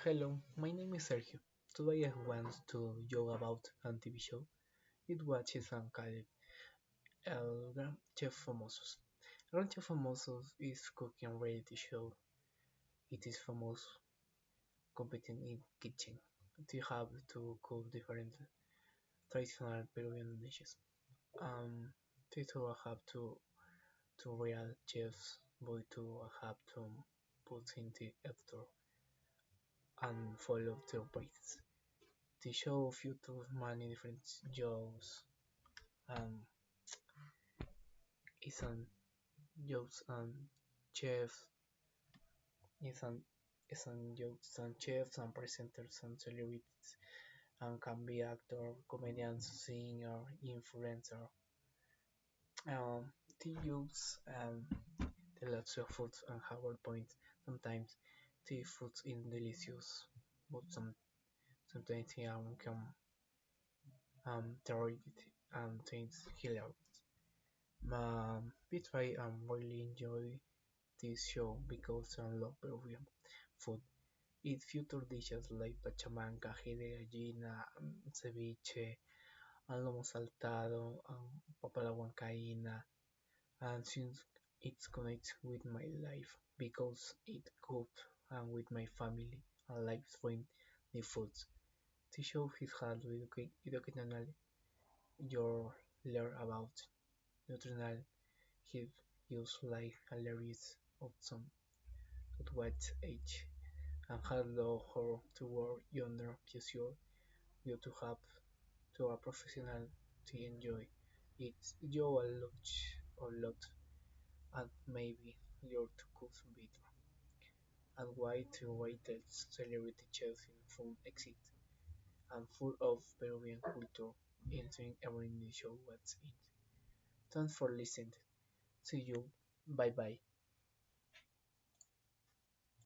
Hello, my name is Sergio. Today I want to talk about a TV show. It watches and called El Gran Chef Famosos. Gran Chef Famosos is cooking reality show. It is famous competing in kitchen. They have to cook different traditional Peruvian dishes. Um, they two have to real chefs, but to have to put in the editor and follow their briefs. The show features many different jobs and is an jobs and chefs is an is an jobs and chefs and presenters and celebrities and can be actor, comedian, singer, influencer. Um, they use the lots of foods and PowerPoint. Sometimes the foods is delicious, but sometimes they can terrible and things hilarious. That's why I really enjoy this show because I love Peruvian food. It features dishes like pachamanca, ají de gallina, ceviche, and lomo saltado, papa a la huancaína, and since it connects with my life because it cooked and with my family and life stream the foods. The show is hard to educational your learn about nutritional he used like hilarious of some at what age and how low her to work yonder pressure you to have to a professional to enjoy it you a lot and maybe you're to cook better and why to waited celebrity chefs in full exit and full of Peruvian culture entering every new show what's it. Thanks for listening. See you. Bye bye.